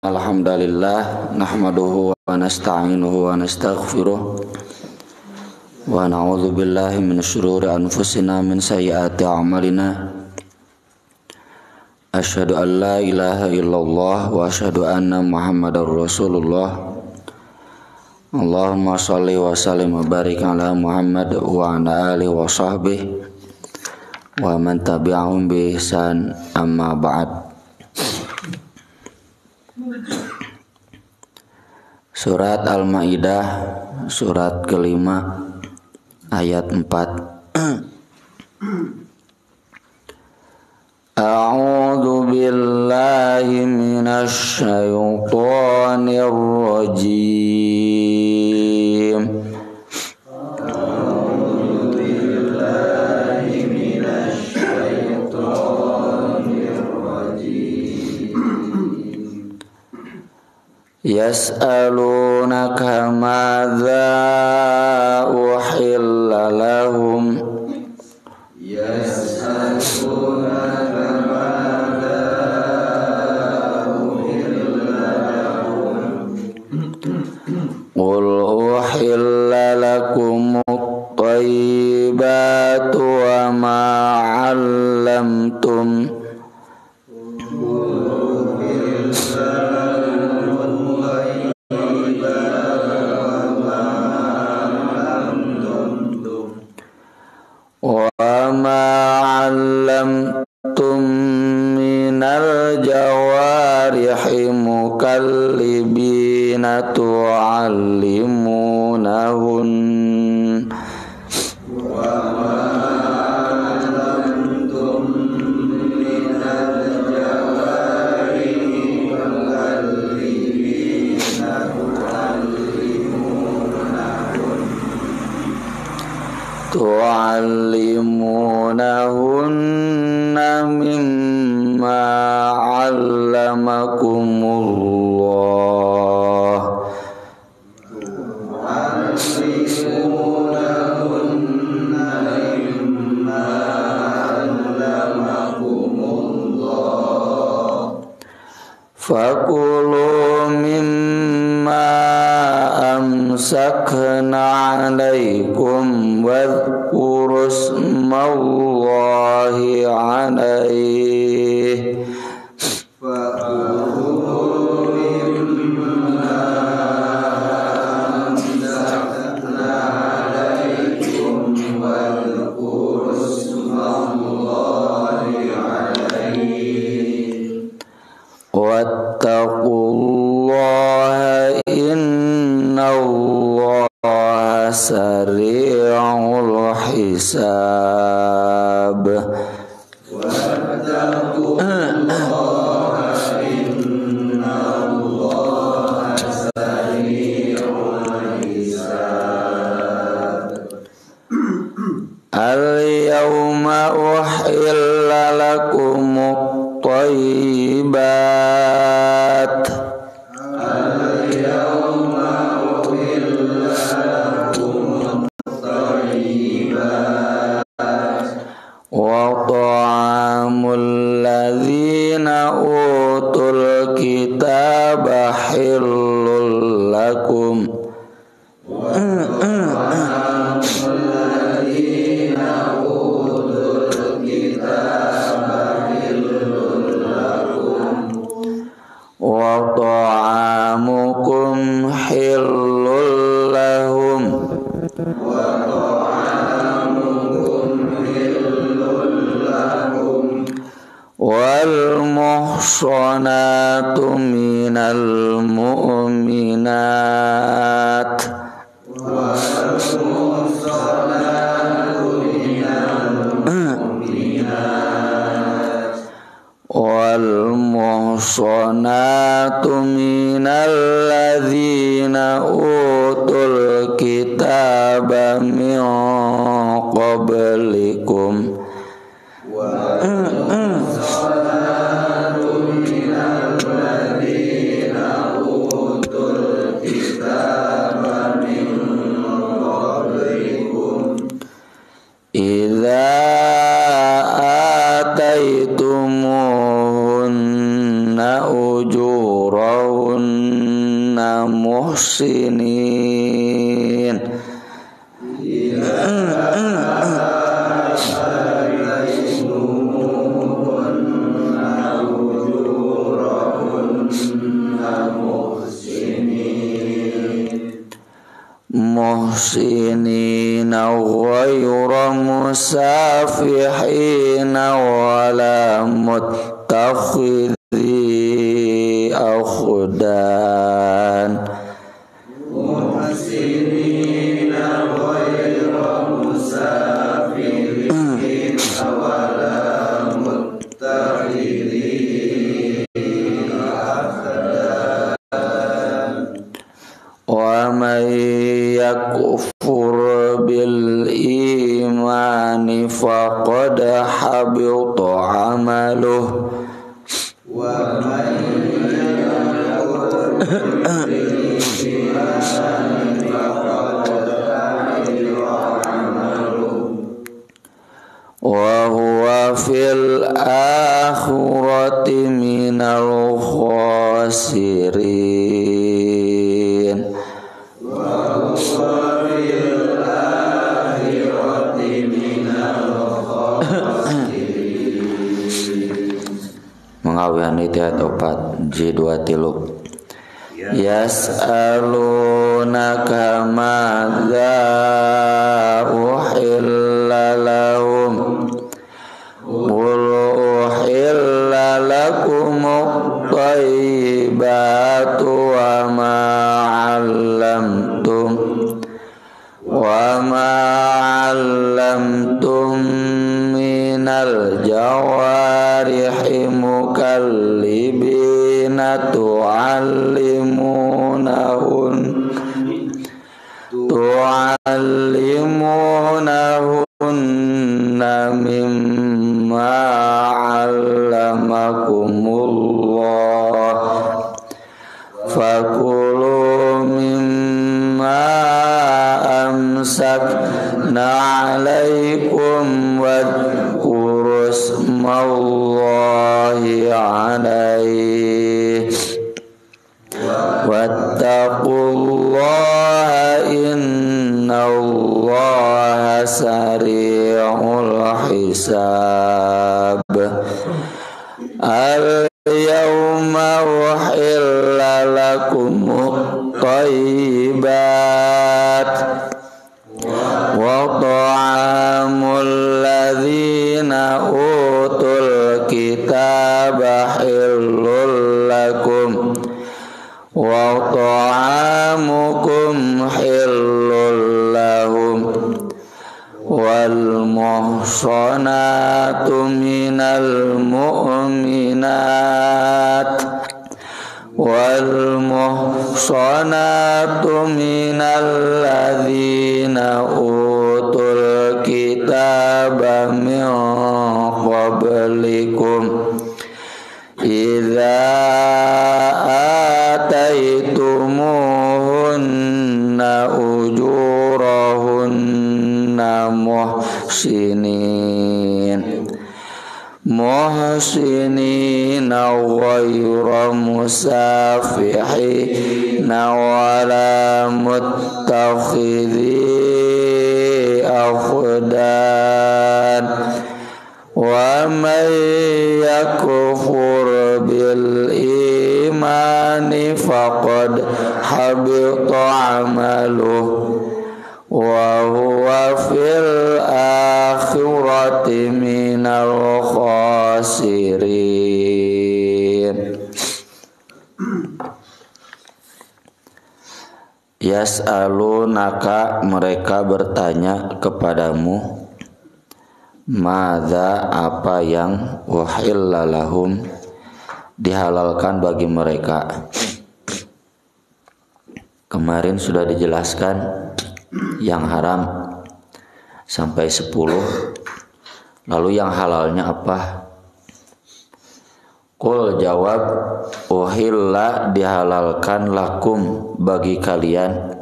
Alhamdulillah nahmaduhu wa nasta'inuhu wa nastaghfiruh wa na'udzu billahi min syururi anfusina min sayyiati a'malina asyhadu an la ilaha illallah wa asyhadu anna muhammadar rasulullah. Allahumma shalli wa sallim wa barik ala Muhammad wa ala alihi wa sahbihi wa man tabi'ahum bi ihsan, amma ba'd. Surat Al-Maidah, surat kelima, ayat 4. A'udzu billahi minasy syaithanir rajim. Yas'alunaka madza uhilla lahum Qul uhilla lakumut thayyibatu wa ma 'allamtum minal jawarihi mukallibina tu'allimunahun tu'allimunahunna mimma 'allamakumullah fakulu mimma amsakna 'alaikum wadhkuru ismallahi 'alaihi wattaqullaha innallaha sari'ul hisab. Al-yawma uhilla lakumut thayyibat wa ta'amul ladzina utul kitaba hillul lakum wa ta'amukum hillul lahum wal muhsanatu minal mu'minat wal muhsanatu minal ladzina utul kitaba min qablikum idza ataitum ujurahunna kunna muhsinin. Muhsinina ghayra musafihina wala muttakhidhi akhdan. Muhsinina ghayra musafihina wala muttakhidhi akhdan. Wa man yakfur bil imani faqad habita amaluh. Wa man yakfur bil imani faqad habita amaluh wa huwa fil akhirati minal khasirin. Mengawian itu atopat J2 tilu. Yas'alunaka madza uhilla lahum qul uhilla lakum at-thayyibatu wa ma 'allamtum minal jawarihi mukallibina tu'allimunahunna mimma 'allamakumullah fakulu mimma amsakna 'alaikum wadhkuru ismallahi 'alaihi wattaqullaha innallaha sari'ul hisab. Al-yawma uhilla lakumut thayyibat wa ta'amul ladzina utul kitaba hillul lakum wa ta'amukum hillul lahum wal muhsanatu minal mu'minat wal muhsanatu minal ladzina utul kitaba min qablikum idza ataitumuhunna ujurahunna muhsinina ghayra musafihina wala muttakhidhi akhdan wa man yakfur bil imani faqad habita amaluh wa huwa fil akhirati minal khasirin. Yas'alunaka, mereka bertanya kepadamu, madza, apa yang uhilla lahum, dihalalkan bagi mereka. Kemarin sudah dijelaskan yang haram sampai 10. Lalu yang halalnya apa? Qul, jawab, uhilla, dihalalkan, lakum, bagi kalian,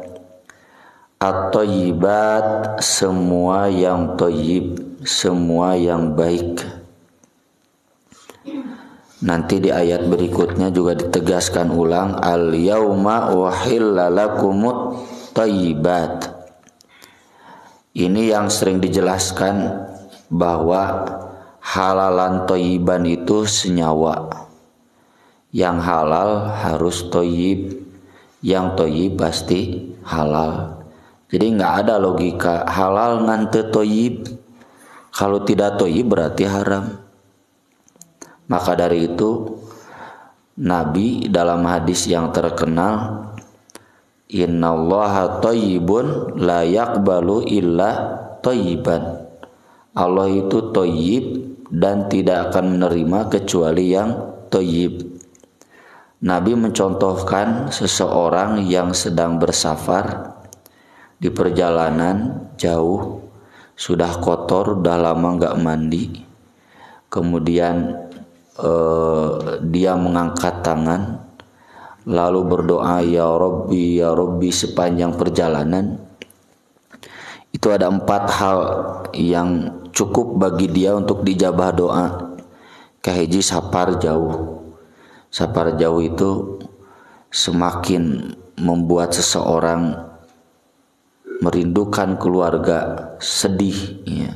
at-thayyibat, semua yang thayyib, semua yang baik. Nanti di ayat berikutnya juga ditegaskan ulang, al yauma uhilla lakumut thayyibat. Ini yang sering dijelaskan bahwa halalan thayyiban itu senyawa. Yang halal harus thayyib, yang thayyib pasti halal. Jadi nggak ada logika halal ngan teu thayyib. Kalau tidak thayyib berarti haram. Maka dari itu Nabi dalam hadis yang terkenal, innallaha thayyibun la yaqbalu illa thayyiban. Allah itu thayyib dan tidak akan menerima kecuali yang thayyib. Nabi mencontohkan seseorang yang sedang bersafar di perjalanan jauh, sudah kotor, udah lama nggak mandi, kemudian dia mengangkat tangan lalu berdoa ya Rabbi sepanjang perjalanan. Itu ada 4 hal yang cukup bagi dia untuk dijabah doa. Kahiji safar jauh. Safar jauh itu semakin membuat seseorang merindukan keluarga, sedih ya.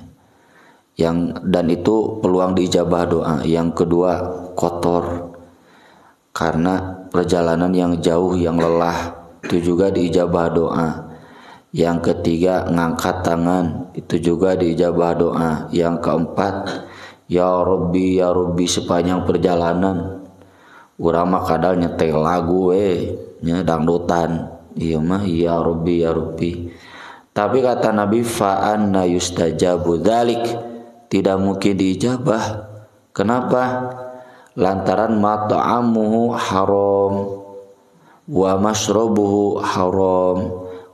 Dan itu peluang diijabah doa. Yang kedua kotor, karena perjalanan yang jauh yang lelah, itu juga diijabah doa. Yang ketiga ngangkat tangan, itu juga diijabah doa. Yang keempat ya Rabbi sepanjang perjalanan. Urang mah kadang nyetel lagu nya dangdutan, iya mah ya Rabbi. Tapi kata Nabi fa anna yustajabu dzalik, tidak mungkin diijabah. Kenapa? Lantaran mat'amuhu haram, wa mashrabuhu haram,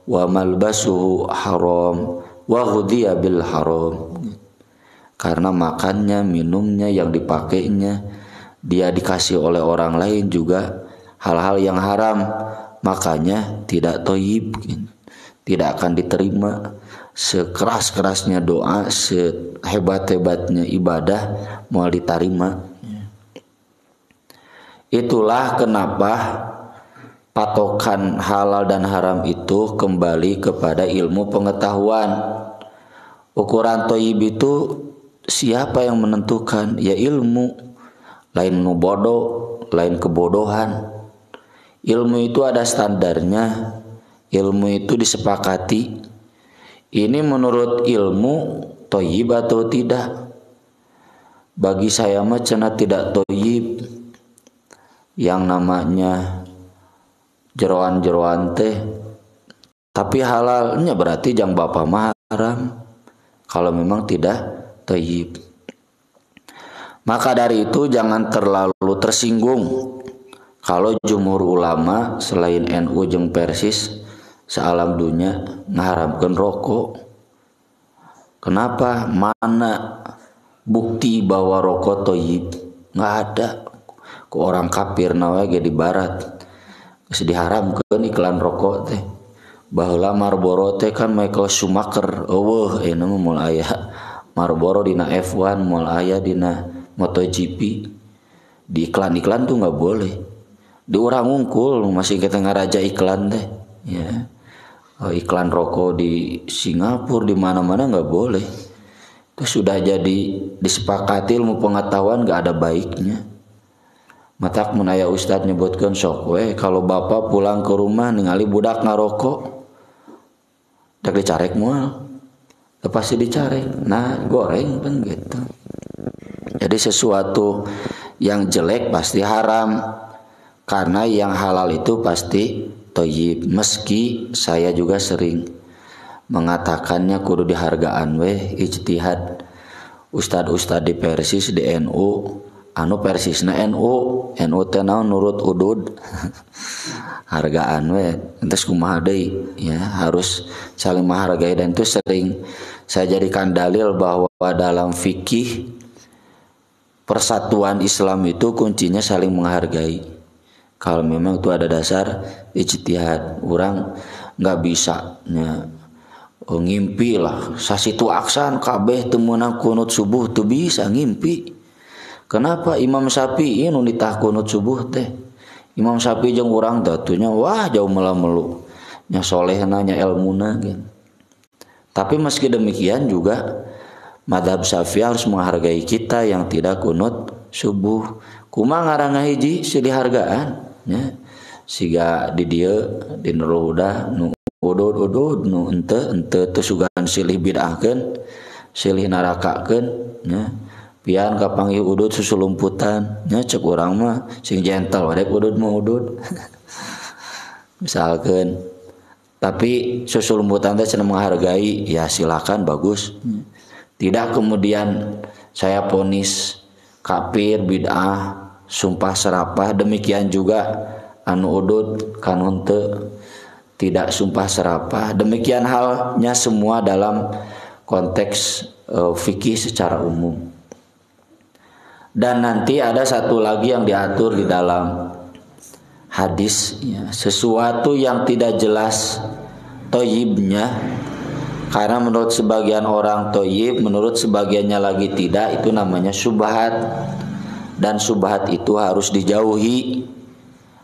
wa malbasuhu haram, wa ghudhiya bil haram. Karena makannya, minumnya, yang dipakainya, dia dikasih oleh orang lain juga hal-hal yang haram, makanya tidak thayyib, tidak akan diterima. Sekeras-kerasnya doa, sehebat-hebatnya ibadah mau diterima. Itulah kenapa patokan halal dan haram itu kembali kepada ilmu pengetahuan. Ukuran thayyib itu siapa yang menentukan? Ya ilmu. Lain nu bodoh, lain kebodohan. Ilmu itu ada standarnya. Ilmu itu disepakati. Ini menurut ilmu thayyib atau tidak? Bagi saya mah cenah tidak thayyib. Yang namanya jeroan-jeroan teh, tapi halalnya berarti jang bapa mah haram kalau memang tidak thayyib. Maka dari itu jangan terlalu tersinggung kalau jumhur ulama selain NU jeung Persis sealam dunia ngaharamkeun rokok. Kenapa? Mana bukti bahwa rokok thayyib? Nggak ada. Ku orang kafir nawe ge di barat geus diharamkeun iklan rokok teh. Baheula Marlboro teh kan Michael Schumacher eueuh mah moal aya Marlboro dina F1, moal aya dina MotoGP. Di iklan-iklan tuh nggak boleh. Di urang ngungkul masih kita ngaraja iklan teh ya. Iklan rokok di Singapura di mana-mana nggak boleh. Itu sudah jadi disepakati ilmu pengetahuan nggak ada baiknya. Matak mun aya ustad nyebutkeun sok we kalau bapak pulang ke rumah ningali budak ngarokok dak dicarek moal. Pasti dicarek. Nah, goreng kan gitu. Jadi sesuatu yang jelek pasti haram. Karena yang halal itu pasti thayyib. Meski saya juga sering mengatakannya kudu dihargaan we ijtihad. Ustad-ustad di Persis di NU anu Persisna NU teh naon nurut udud hargaan we entes kumaha deui ya, harus saling menghargai. Dan itu sering saya jadikan dalil bahwa dalam fikih persatuan Islam itu kuncinya saling menghargai. Kalau memang itu ada dasar ijtihad, orang nggak bisa ngimpi lah sasitu aksan kabeh teu meunang kunut subuh tuh bisa ngimpi. Kenapa Imam Syafi'i nu ditah kunut subuh teh? Imam Syafi'i jeung urang datunya wah jauh melamelu. Nya solehna nya ilmuna gitu. Tapi meski demikian juga mazhab Syafi'i harus menghargai kita yang tidak kunut subuh. Kumaha ngaranna hiji silih hargaan nya. Siga di dieu di Nurhuda nu udud nu ente teu sugan silih bid'ahkeun, silih narakakeun nya. Pian kapanggih udud susulumputan nya cek urang mah sing gentle wadek udud mah udud. Misalkan tapi susulumputan teh cenah menghargai ya silakan bagus. Tidak kemudian saya vonis kafir bid'ah sumpah serapah, demikian juga anu udud kanun teu tidak sumpah serapah. Demikian halnya semua dalam konteks fikih secara umum. Dan nanti ada satu lagi yang diatur di dalam hadis ya, sesuatu yang tidak jelas toyibnya, karena menurut sebagian orang toyib, menurut sebagiannya lagi tidak, itu namanya syubhat. Dan syubhat itu harus dijauhi,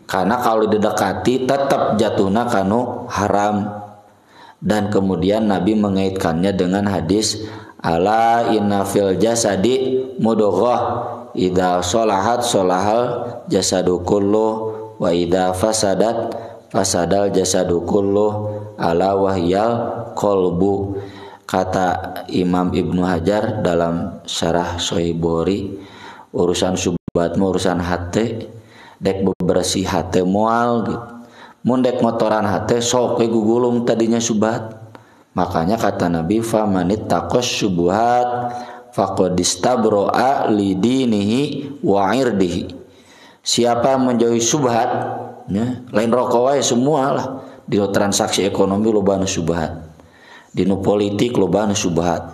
karena kalau didekati tetap jatuhna kanu haram. Dan kemudian Nabi mengaitkannya dengan hadis ala inna fil jasadi mudghah idza sholahat sholahal jasadu kullu wa idza fasadat fasadal jasadu kullu ala wahyal qalbu. Kata Imam Ibnu Hajar dalam syarah Sahih Bukhari, urusan syubhat urusan hate dek bebersih hate moal gitu. Mun dek ngotoran hate sok we gugulung tadinya syubhat. Makanya kata Nabi famanit taqos syubhat faqad istabro'a lidinihi wa irdihi. Siapa yang menjauhi syubhat ya, lain rokok wae semua lah. Di transaksi ekonomi lobana syubhat, di nu politik lobana syubhat,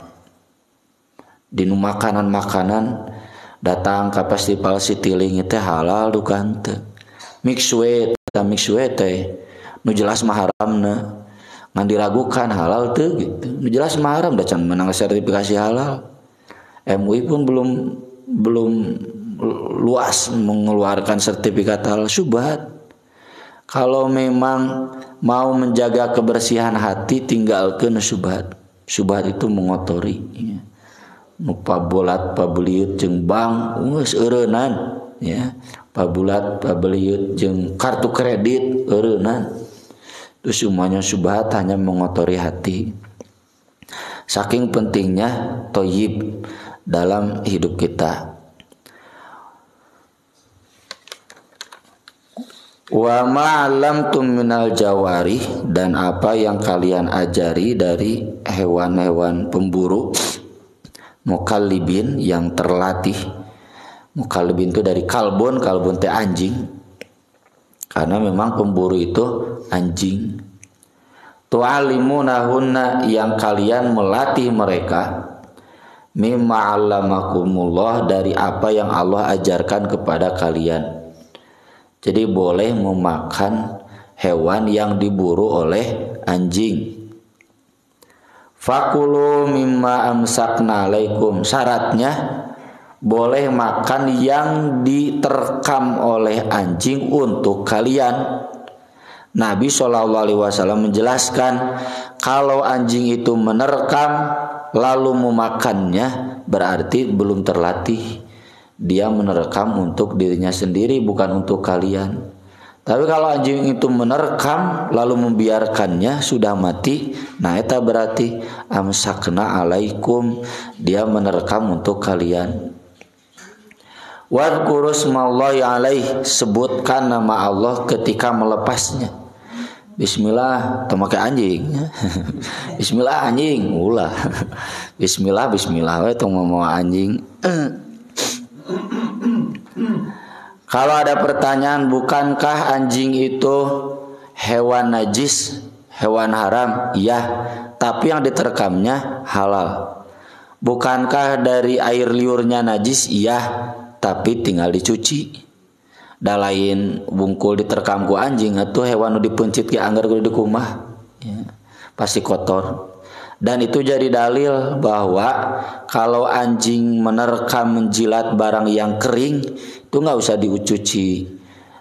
di nu makanan-makanan datang ke festival Citylink teh halal dukan teu. Mixwe teh nu jelas maharamna ngan diragukan halal teu gitu. Nu jelas maharam da can menang sertifikasi halal. MUI pun belum luas mengeluarkan sertifikat halal syubhat. Kalau memang mau menjaga kebersihan hati tinggalkeun syubhat. Syubhat itu mengotori ya. Nu pabulat pabeliut jeung bank geus eureunan ya. Pabulat pabeliut jeung kartu kredit eureunan. Itu semuanya syubhat hanya mengotori hati. Saking pentingnya thayyib dalam hidup kita. Wa ma'alamtum minal jawari, dan apa yang kalian ajari dari hewan-hewan pemburu mukallibin yang terlatih. Mukallibin itu dari kalbun teh anjing. Karena memang pemburu itu anjing. Tu'alimunahunna, yang kalian melatih mereka, mimma 'allamakumullah, dari apa yang Allah ajarkan kepada kalian. Jadi boleh memakan hewan yang diburu oleh anjing. Fakulu mimma amsakna alaikum, syaratnya boleh makan yang diterkam oleh anjing untuk kalian. Nabi SAW menjelaskan kalau anjing itu menerkam lalu memakannya berarti belum terlatih. Dia menerkam untuk dirinya sendiri, bukan untuk kalian. Tapi kalau anjing itu menerkam lalu membiarkannya sudah mati, nah itu berarti amsakna alaikum, dia menerkam untuk kalian. Wadhkuru smallahi alaih, sebutkan nama Allah ketika melepasnya. Bismillah, temakai anjing. Bismillah anjing, ulah. Bismillah we tong mau anjing. Kalau ada pertanyaan, bukankah anjing itu hewan najis, hewan haram? Iya, tapi yang diterkamnya halal. Bukankah dari air liurnya najis? Iya, tapi tinggal dicuci. Da lain bungkul diterkam ku anjing atuh hewan nu dipencit ge anggar kudu dikumah. Ya, pasti kotor. Dan itu jadi dalil bahwa kalau anjing menerkam menjilat barang yang kering itu nggak usah dicuci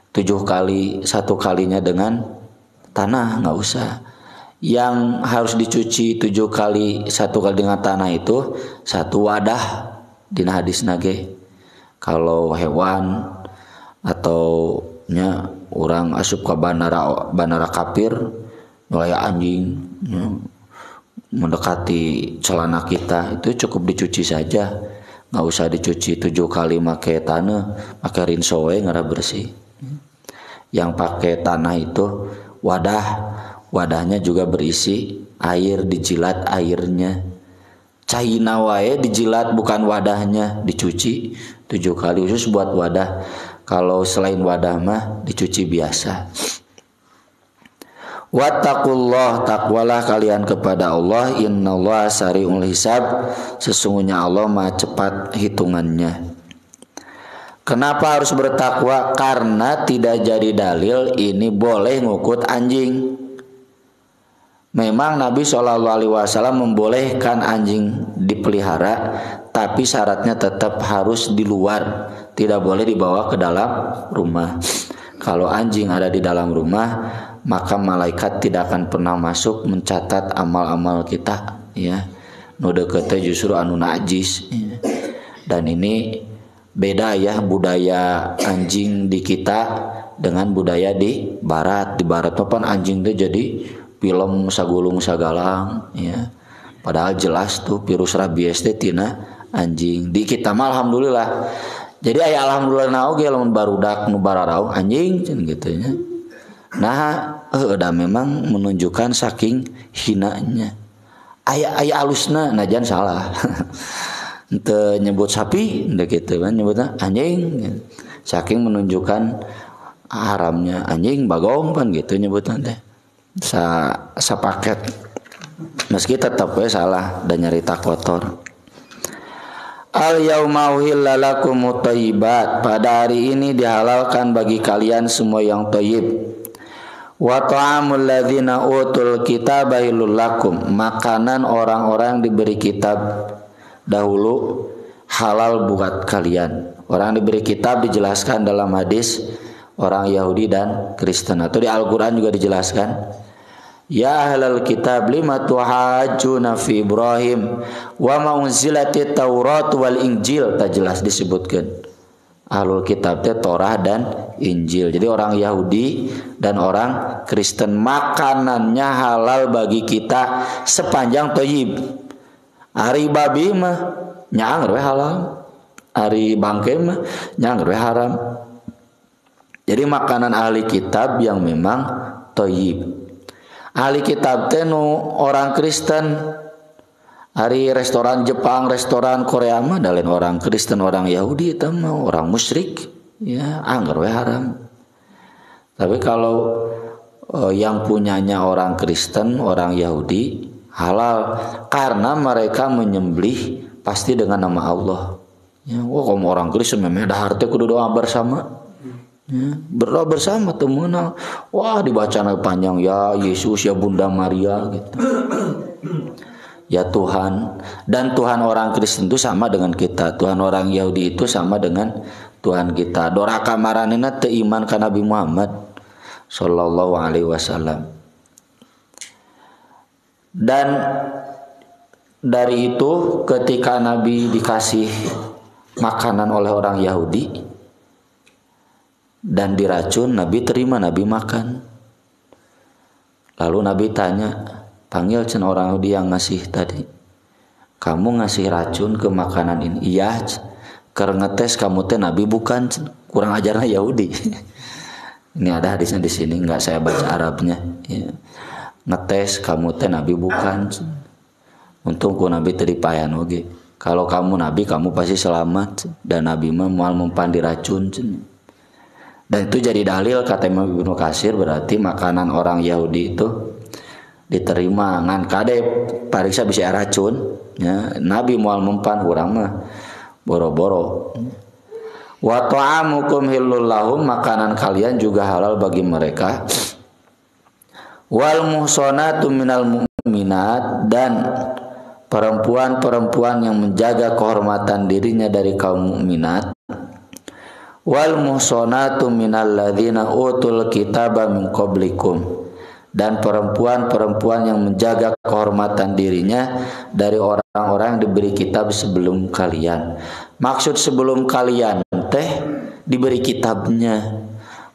7 kali, 1 kalinya dengan tanah, nggak usah. Yang harus dicuci 7 kali, 1 kali dengan tanah itu 1 wadah dina hadis nage. Kalau hewan atau nya orang asup ke bandara kafir mulai anjing mendekati celana kita, itu cukup dicuci saja, nggak usah dicuci 7 kali pakai tanah, pakai rinso we ngara bersih. Yang pakai tanah itu wadahnya juga berisi air, dijilat airnya. Caina wae dijilat, bukan wadahnya dicuci 7 kali khusus buat wadah. Kalau selain wadah mah dicuci biasa. Wattaqullah, takwalah kalian kepada Allah, innallaha sari'ul hisab, sesungguhnya Allah maha cepat hitungannya. Kenapa harus bertakwa? Karena tidak jadi dalil ini boleh ngukut anjing. Memang Nabi SAW membolehkan anjing dipelihara, tapi syaratnya tetap harus di luar, tidak boleh dibawa ke dalam rumah. Kalau anjing ada di dalam rumah, maka malaikat tidak akan pernah masuk mencatat amal-amal kita, ya. Nu dekete justru anu najis, ya. Dan ini beda ya budaya anjing di kita dengan budaya di barat. Di barat papan anjing teh jadi film sagulung sagalang, ya. Padahal jelas tuh virus rabies teh tina anjing. Di kita mah alhamdulillah. Jadi aya alhamdulillah oge lamun barudak nu bararau anjing cen gitu nya. Nah, udah memang menunjukkan saking hinanya. Aya alusna najan salah. Ente nyebut sapi ndak gitu kan, nyebutna anjing. Saking menunjukkan haramnya anjing bagong kan gitu nyebutna teh. Sapaket. Meski tetap we salah dan nyarita kotor. Al yauma uhilla lakumut thayyibat, pada hari ini dihalalkan bagi kalian semua yang thayyib. Wa ta'amul ladzina utul kitaba halal lakum, makanan orang-orang yang diberi kitab dahulu halal buat kalian. Orang diberi kitab dijelaskan dalam hadis orang Yahudi dan Kristen, atau di Al-Qur'an juga dijelaskan. Ya ahlal kitab lima tuhajjuna fi Ibrahim wa ma unzilatit Taurat wal Injil, tak jelas disebutkan. Ahlul kitab teh Torah dan Injil. Jadi orang Yahudi dan orang Kristen makanannya halal bagi kita sepanjang thayyib. Ari babi mah nyangger we halal. Ari bangke mah nyangger we haram. Jadi makanan ahli kitab yang memang thayyib. Ahli kitab teh nu orang Kristen, hari restoran Jepang, restoran Korea mah dalain orang Kristen, orang Yahudi itu mah orang musyrik, ya anggar we haram. Tapi kalau yang punyanya orang Kristen, orang Yahudi halal karena mereka menyembelih pasti dengan nama Allah. Ya, kalau orang Kristen memang ada harta kudu doa bersama. Ya, berdoa bersama temenang. Wah dibaca panjang, ya Yesus, ya Bunda Maria gitu. Ya Tuhan. Dan Tuhan orang Kristen itu sama dengan kita. Tuhan orang Yahudi itu sama dengan Tuhan kita. Doraka maranina teu iman ka Nabi Muhammad sallallahu alaihi wasallam. Dan dari itu ketika Nabi dikasih makanan oleh orang Yahudi dan diracun, Nabi terima, Nabi makan. Lalu Nabi tanya, panggil cen orang Yahudi yang ngasih tadi, kamu ngasih racun ke makanan ini? Iya, karena ngetes kamu teh Nabi bukan, kurang ajarnya Yahudi. Ini ada hadisnya di sini, nggak saya baca Arabnya. Ya. Ngetes kamu teh Nabi bukan. Untung ku Nabi tadi payan oge. Kalau kamu Nabi, kamu pasti selamat. Dan Nabi mah moal mempan diracun. Dan itu jadi dalil kata Imam Ibnu Katsir, berarti makanan orang Yahudi itu diterima ngan kade pariksa bisa racun, ya. Nabi moal mempan urang mah boro-boro. Wa ta'amukum hillul lahum, makanan kalian juga halal bagi mereka. Wal muhsanatu minal mukminat, dan perempuan-perempuan yang menjaga kehormatan dirinya dari kaum mukminat, wal muhsanatu minal ladzina utul kitaba min qablikum, dan perempuan-perempuan yang menjaga kehormatan dirinya dari orang-orang yang diberi kitab sebelum kalian. Maksud sebelum kalian teh diberi kitabnya,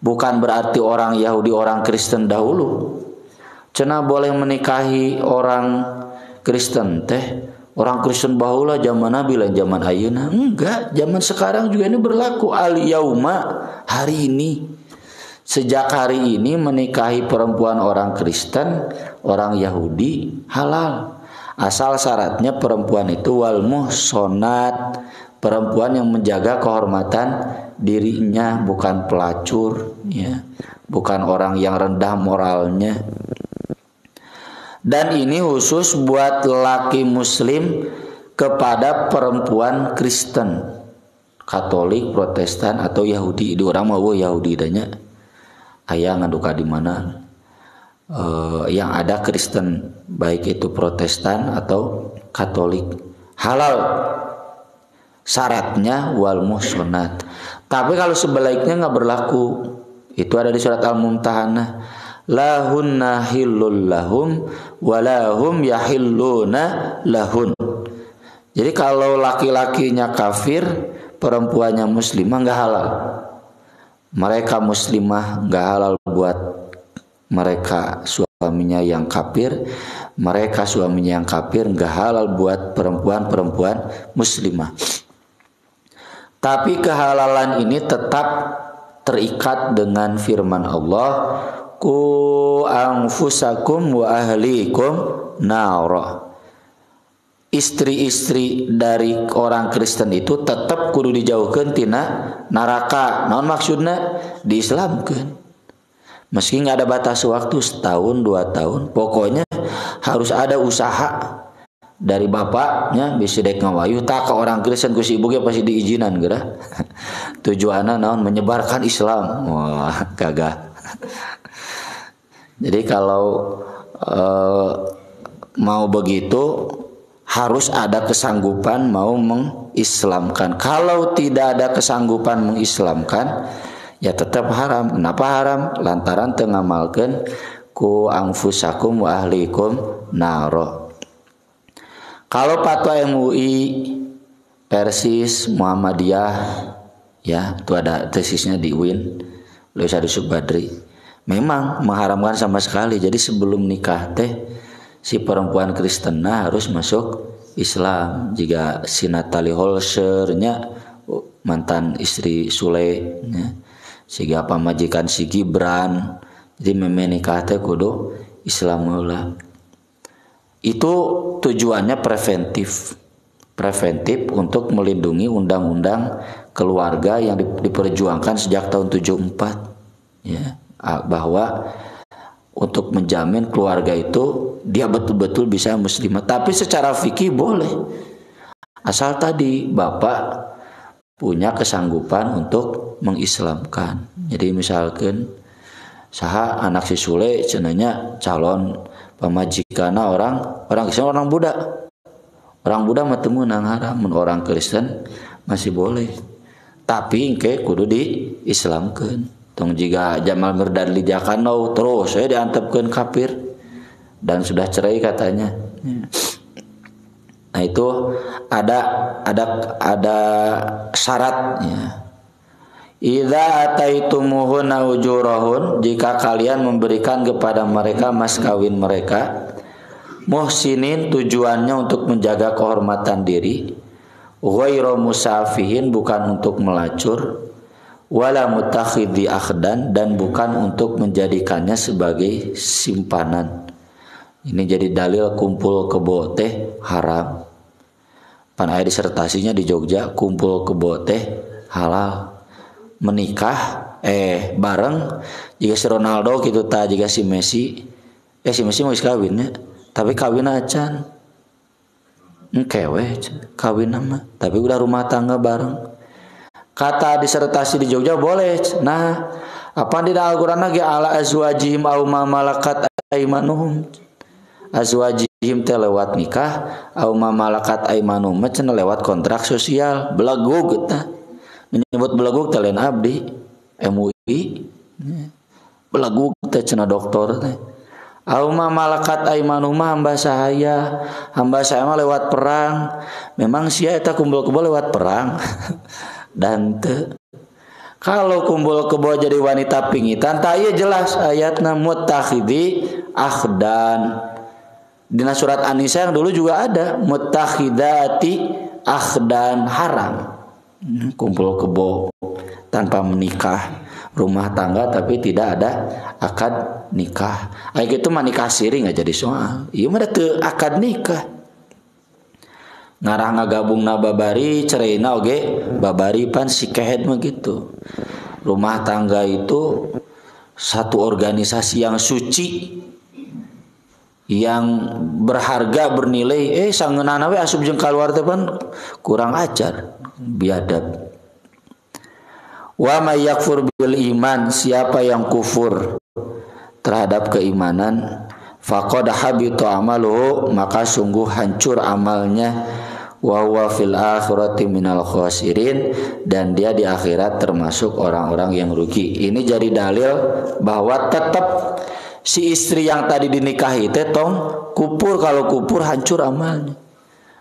bukan berarti orang Yahudi, orang Kristen dahulu cenah boleh menikahi orang Kristen teh. Orang Kristen baheula zaman Nabi lain zaman ayeuna. Enggak, zaman sekarang juga ini berlaku. Al yauma, hari ini, sejak hari ini menikahi perempuan orang Kristen, orang Yahudi halal. Asal syaratnya perempuan itu wal muhsanat, perempuan yang menjaga kehormatan dirinya, bukan pelacur, ya, bukan orang yang rendah moralnya. Dan ini khusus buat laki muslim kepada perempuan Kristen, Katolik, Protestan atau Yahudi. Di orang mau Yahudi danya aya ngaduka di mana yang ada Kristen, baik itu Protestan atau Katolik, halal. Syaratnya wal muhsanat. Tapi kalau sebaliknya nggak berlaku. Itu ada di surat Al-Mumtahanah. Lahunna hillul lahum walahum yahilluna lahun. Jadi kalau laki-lakinya kafir, perempuannya muslimah nggak halal. Mereka muslimah nggak halal buat mereka suaminya yang kafir. Mereka suaminya yang kafir nggak halal buat perempuan-perempuan muslimah. Tapi kehalalan ini tetap terikat dengan firman Allah, ku anfusakum wa ahlikum nara. Istri-istri dari orang Kristen itu tetap kudu dijauhkeun tina neraka. Naon maksudna? Diislamkeun. Meski nggak ada batas waktu, setahun 2 tahun, pokoknya harus ada usaha dari bapaknya bisa dek ngawayu tak ke orang Kristen ku si ibu ge pasti diizinan geura. Tujuanna naon? Menyebarkan Islam. Wah, gagah. Jadi kalau mau begitu harus ada kesanggupan mau mengislamkan. Kalau tidak ada kesanggupan mengislamkan, ya tetap haram. Kenapa haram? Lantaran teu ngamalkeun ku anfusakum wa ahlikum naro. Kalau fatwa MUI, Persis, Muhammadiyah, ya itu ada tesisnya di UIN, Luis Adi Subadri, memang mengharamkan sama sekali. Jadi sebelum nikah teh si perempuan Kristenna harus masuk Islam. Jika si Natalie Holscher-nya mantan istri Sule, ya, siga pamajikan si Gibran, jadi menikah teh kudu Islam heula. Itu tujuannya preventif untuk melindungi undang-undang keluarga yang diperjuangkan sejak tahun 74, ya, bahwa untuk menjamin keluarga itu dia betul-betul bisa muslimah. Tapi secara fikih boleh, asal tadi bapak punya kesanggupan untuk mengislamkan. Jadi misalkan saha anak si Sule cenanya calon pamajikana orang Kristen, orang Buddha mah teu meunang haram. Mun orang Kristen masih boleh, tapi engke kudu diislamkeun. Tong jika Jamal Mirdad di Jakanau terus saya diantepkeun kafir dan sudah cerai katanya. Nah itu ada syaratnya. Idza ataitumuhunna ujurahun, jika kalian memberikan kepada mereka mas kawin mereka, muhsinin, tujuannya untuk menjaga kehormatan diri, ghairu musafihin, bukan untuk melacur, wala mutakhidhi akhdan, dan bukan untuk menjadikannya sebagai simpanan. Ini jadi dalil kumpul kebo teh haram. Pan aya disertasinya di Jogja, kumpul kebo teh halal. Menikah bareng jika si Ronaldo gitu ta, jika si Messi mau kawinnya, tapi kawin acan engkewe kawin nama, tapi udah rumah tangga bareng. Kata disertasi di Jogja boleh. Nah, apa di Al-Qur'an lagi ala azwajihim aw ma malakat aymanuhum, azwajihim teh lewat nikah au ma malakat aymanum cenah lewat kontrak sosial belagug tah menyebut belagug teh lain abdi MUI belagug teh cenah doktor teh au ma malakat aymanum hamba saya mah lewat perang memang sia eta kumpul-kumpul lewat perang dan teu kalau kumpul kebo jadi wanita pingitan tah ieu jelas ayatna muttakhidi akhdan. Dina surat An-Nisa yang dulu juga ada muttakhidati akhdan haram. Kumpul kebo tanpa menikah, rumah tangga tapi tidak ada akad nikah. Aya kitu mah nikah siri enggak jadi soal. Ieu mah teu akad nikah. Ngarah ngagabungna babari cereina oge babari pan sikehed mah gitu. Rumah tangga itu satu organisasi yang suci yang berharga bernilai sangeunana we asup jeung kaluar teh pan kurang ajar biadab. Wa may yakfur bil iman siapa yang kufur terhadap keimanan faqad habita amaluhu maka sungguh hancur amalnya wa huwa fil akhirati minal khasirin dan dia di akhirat termasuk orang-orang yang rugi. Ini jadi dalil bahwa tetap si istri yang tadi dinikahi teh tong kupur, kalau kupur hancur amalnya.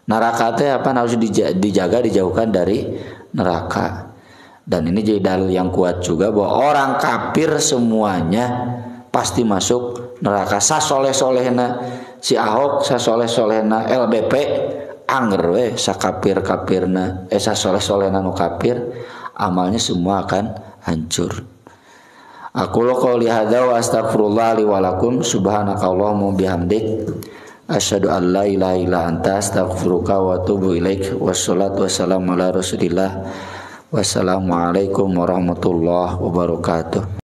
Neraka teh apa harus dijaga dijauhkan dari neraka. Dan ini jadi dalil yang kuat juga bahwa orang kafir semuanya pasti masuk neraka. Sasoleh-solehna si Ahok, sasoleh-solehna LBP anger we sakapir-kapirna sasoleh-solehna nu kafir amalnya semua akan hancur. Aku qouli hadza wa astaghfirullah li wa lakum subhanakallahumma bihamdik asyhadu an la ilaha illa anta astaghfiruka wa atubu ilaik. Wassalatu wassalamu ala rasulillah. Wassalamualaikum warahmatullahi wabarakatuh.